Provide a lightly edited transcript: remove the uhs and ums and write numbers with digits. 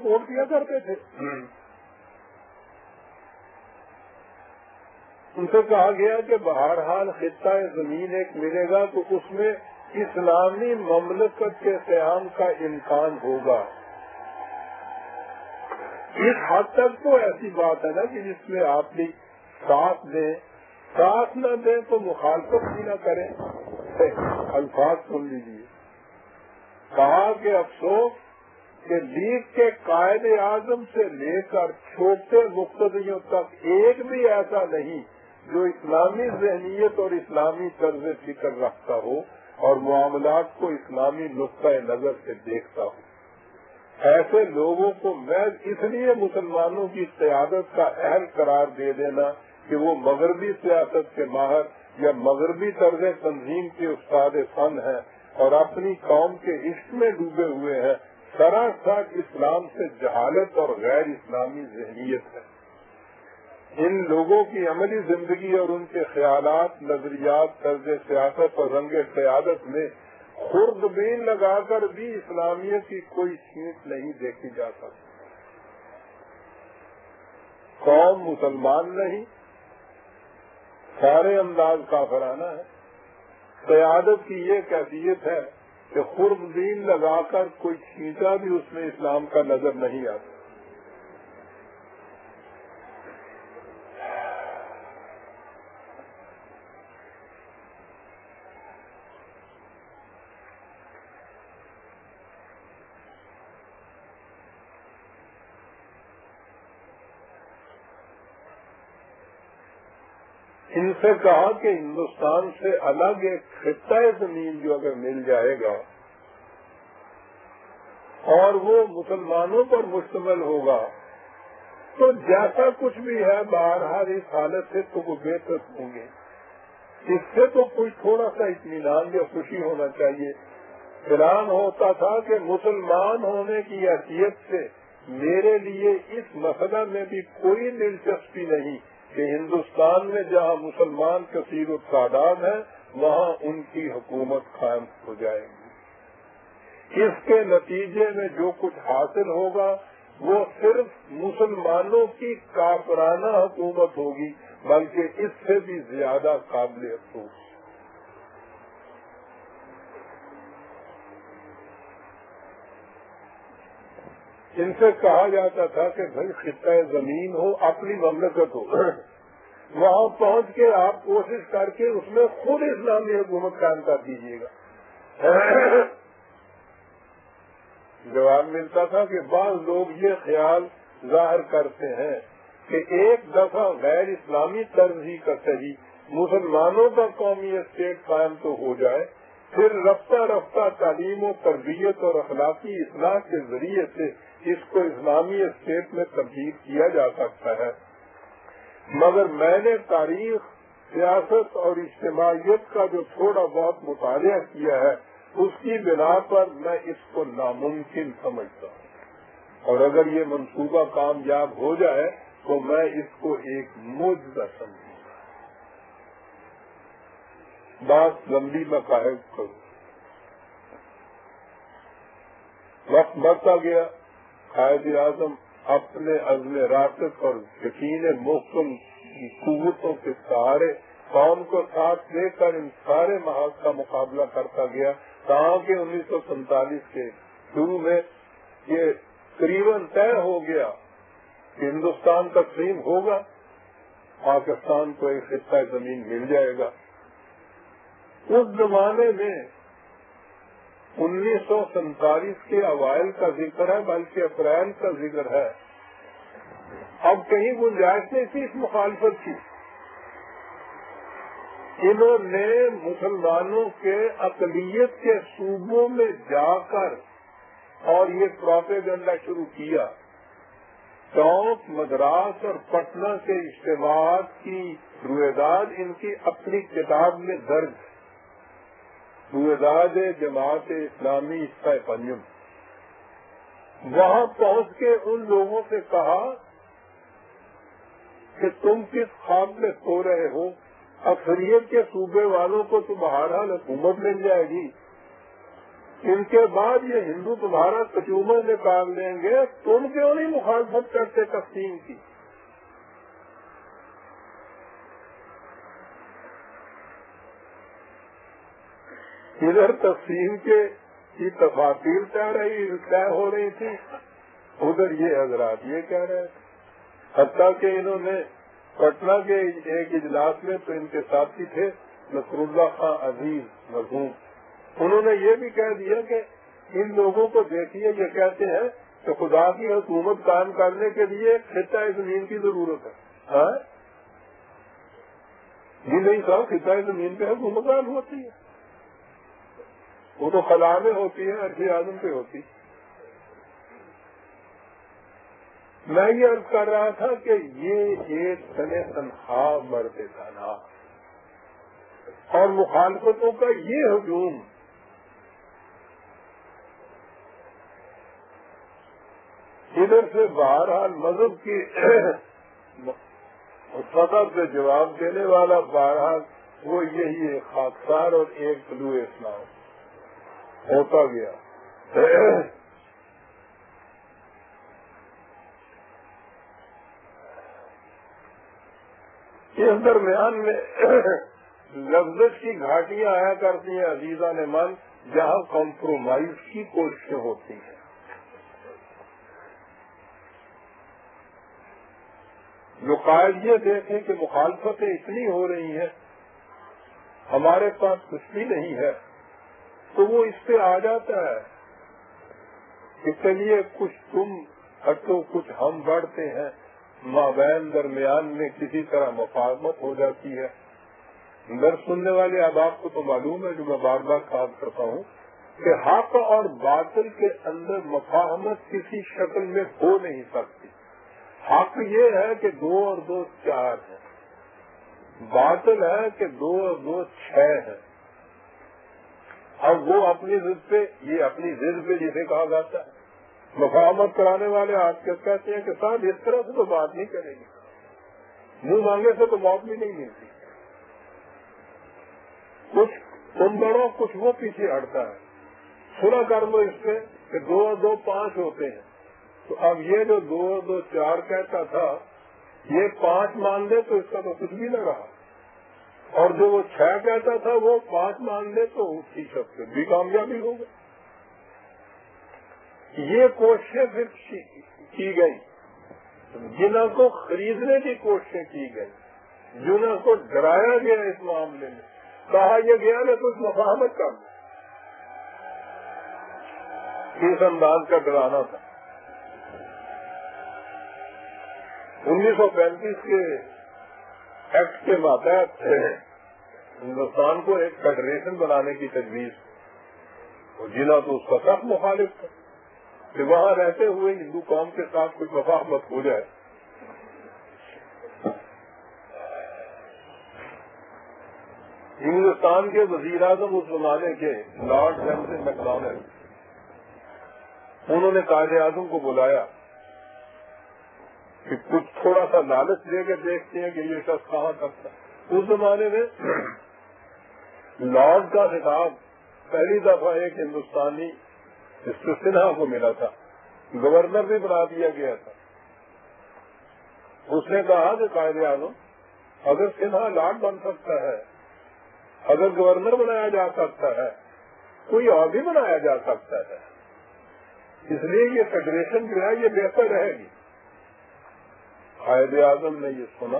Vote دیا کرتے تھے. ان سے کہا گیا کہ بہرحال خطہ زمین ایک ملے گا تو اس میں اسلامی مملکت کے قیام کا امکان ہوگا. اس حد تک تو ایسی بات ہے نا کہ جس میں آپ بھی ساتھ دیں، ساتھ نہ دیں تو مخالفت بھی نہ کریں. الفاظ سن لیجیے. کہا کہ افسوس کہ لیگ کے قائد اعظم سے لے کر چھوٹے مقتدیوں تک ایک بھی ایسا نہیں جو اسلامی ذہنیت اور اسلامی طرز فکر رکھتا ہو اور معاملات کو اسلامی نقطۂ نظر سے دیکھتا ہو. ایسے لوگوں کو میں اس لیے مسلمانوں کی قیادت کا اہل قرار دے دینا کہ وہ مغربی سیاست کے ماہر یا مغربی طرز تنظیم کے استاد فن ہیں اور اپنی قوم کے عشق میں ڈوبے ہوئے ہیں، سراسر اسلام سے جہالت اور غیر اسلامی ذہنیت ہے. ان لوگوں کی عملی زندگی اور ان کے خیالات، نظریات، طرز سیاست اور رنگ قیادت میں خوردبین لگا کر بھی اسلامیت کی کوئی چھینٹ نہیں دیکھی جا سکتی. قوم مسلمان نہیں، سارے انداز کافرانہ ہے. قیادت کی یہ کیفیت ہے کہ خوردبین لگا کر کوئی چھینٹا بھی اس میں اسلام کا نظر نہیں آتا. ان سے کہا کہ ہندوستان سے الگ ایک خطہ زمین جو اگر مل جائے گا اور وہ مسلمانوں پر مشتمل ہوگا تو جیسا کچھ بھی ہے بہرحال اس حالت سے تو وہ بہتر ہوں گے. اس سے تو کوئی تھوڑا سا اطمینان یا خوشی ہونا چاہیے. اعلان ہوتا تھا کہ مسلمان ہونے کی حیثیت سے میرے لیے اس مسئلہ میں بھی کوئی دلچسپی نہیں کہ ہندوستان میں جہاں مسلمان کثیر التعداد ہیں وہاں ان کی حکومت قائم ہو جائے گی. اس کے نتیجے میں جو کچھ حاصل ہوگا وہ صرف مسلمانوں کی کافرانہ حکومت ہوگی، بلکہ اس سے بھی زیادہ قابل افسوس. ان سے کہا جاتا تھا کہ بھائی خطہ زمین ہو، اپنی مملکت ہو، وہاں پہنچ کے آپ کوشش کر کے اس میں خود اسلامی حکومت قائم کر دیجیے گا. جواب ملتا تھا کہ بعض لوگ یہ خیال ظاہر کرتے ہیں کہ ایک دفعہ غیر اسلامی طرز ہی کا صحیح مسلمانوں کا قومی اسٹیٹ قائم تو ہو جائے، پھر رفتہ رفتہ تعلیم و تربیت اور اخلاقی اصلاح کے ذریعے سے اس کو اسلامی اسٹیٹ میں تبدیل کیا جا سکتا ہے. مگر میں نے تاریخ، سیاست اور اجتماعیت کا جو تھوڑا بہت مطالعہ کیا ہے اس کی بنا پر میں اس کو ناممکن سمجھتا ہوں، اور اگر یہ منصوبہ کامیاب ہو جائے تو میں اس کو ایک معجزہ سمجھوں گا. بات لمبی میں قائم کروں. وقت بڑھتا گیا. قائد اعظم اپنے عزم راسخ اور یقین محکم کی قوتوں کے سہارے قوم کو ساتھ لے کر ان سارے محاذ کا مقابلہ کرتا گیا، تاکہ 1947 کے شروع میں یہ تقریباً طے ہو گیا کہ ہندوستان تقسیم ہوگا، پاکستان کو ایک خطہ زمین مل جائے گا. اس زمانے میں 1947 کے اوائل کا ذکر ہے، بلکہ اپریل کا ذکر ہے. اب کہیں گنجائش نہیں تھی اس مخالفت کی. انہوں نے مسلمانوں کے اقلیت کے صوبوں میں جا کر اور یہ پروپیگنڈا شروع کیا. ٹونک، مدراس اور پٹنہ کے اجتماعات کی رویداد ان کی اپنی کتاب میں درج. رویداد جماعت اسلامی حصہ پنجم. وہاں پہنچ کے ان لوگوں سے کہا کہ تم کس خواب میں سو رہے ہو، اکثریت کے صوبے والوں کو تو بہرحال حکومت مل جائے گی، ان کے بعد یہ ہندو تمہارا کچومر نکال دیں گے، تم کیوں نہیں مخالفت کرتے تقسیم کی؟ ادھر تقسیم کی تفاصیل طے ہو رہی تھی، ادھر یہ حضرات یہ کہہ رہے تھے. حتیٰ کہ انہوں نے پٹنہ کے ایک اجلاس میں تو ان کے ساتھی تھے نصر اللہ خان عزیز مرحوم، انہوں نے یہ بھی کہہ دیا کہ ان لوگوں کو دیکھیے یہ کہتے ہیں کہ خدا کی حکومت قائم کرنے کے لیے خطہ زمین کی ضرورت ہے. ہاں جی نہیں صاحب، خطہ زمین پہ حکومت قائم ہوتی ہے، وہ تو خلا میں ہوتی ہے، عرش اعظم پہ ہوتی. میں یہ عرض کر رہا تھا کہ یہ ایک تنخواہ مرد تھا اور مخالفتوں کا یہ ہجوم ادھر سے بہرحال مذہب کی سطح سے جواب دینے والا بہرحال وہ یہی ایک خاکسار اور ایک طلوع اسلام ہوتا گیا. اس درمیان میں لفظ کی گھاٹیاں آیا کرتی ہیں عزیزان من، جہاں کمپرومائز کی کوششیں ہوتی ہیں. جو قائد یہ دیکھیں کہ مخالفتیں اتنی ہو رہی ہیں، ہمارے پاس کچھ بھی نہیں ہے، تو وہ اس پہ آ جاتا ہے کہ چلیے کچھ تم ہٹو کچھ ہم بڑھتے ہیں، مابین درمیان میں کسی طرح مفاہمت ہو جاتی ہے. درس سننے والے احباب کو تو معلوم ہے، جو میں بار بار کہا کرتا ہوں کہ حق اور باطل کے اندر مفاہمت کسی شکل میں ہو نہیں سکتی. حق یہ ہے کہ 2 اور 2 4 ہے، باطل ہے کہ 2 اور 2 6 ہے. اب وہ اپنی ضد پہ، یہ اپنی ضد پہ جسے کہا جاتا ہے، مفاہمت کرانے والے آپ کہتے ہیں کہ صاحب اس طرح سے تو بات نہیں کریں گے، منہ مانگے سے تو موت بھی نہیں ملتی. کچھ تم بڑھو کچھ وہ پیچھے ہٹتا ہے، سنا کر لو اس پہ کہ 2 اور 2 5 ہوتے ہیں. تو اب یہ جو 2 اور 2 4 کہتا تھا، یہ 5 مان لے تو اس کا تو کچھ بھی نہ رہا، اور جو وہ 6 کہتا تھا وہ 5 مان لے تو اس کی شخص بھی کامیابی ہو گئی. یہ کوششیں پھر کی گئی، جنہوں کو خریدنے کی کوششیں کی گئی، جنہوں کو ڈرایا گیا اس معاملے میں، کہا یہ گیا نا کچھ مفاہمت کا، اس انداز کا ڈرانا تھا. 1935 کے ایکٹ کے ماتحت ہندوستان کو ایک فیڈریشن بنانے کی تجویز، جنہوں تو اس کا سخت مخالف تھا کہ وہاں رہتے ہوئے ہندو قوم کے ساتھ کوئی مفاہمت ہو جائے. ہندوستان کے وزیر اعظم اس زمانے کے لارڈ جیمز میکڈونلڈ، انہوں نے قائد اعظم کو بلایا کہ کچھ تھوڑا سا لالچ دے کے دیکھتے ہیں کہ یہ شخص کہاں تک تھا. اس زمانے میں لارڈ کا خطاب پہلی دفعہ ایک ہندوستانی سنہا کو ملا تھا، گورنر بھی بنا دیا گیا تھا. اس نے کہا کہ قائد اعظم اگر سنہا لارڈ بن سکتا ہے، اگر گورنر بنایا جا سکتا ہے، کوئی اور بھی بنایا جا سکتا ہے، اس لیے یہ فیڈریشن جو ہے یہ بہتر رہے گی. قائد اعظم نے یہ سنا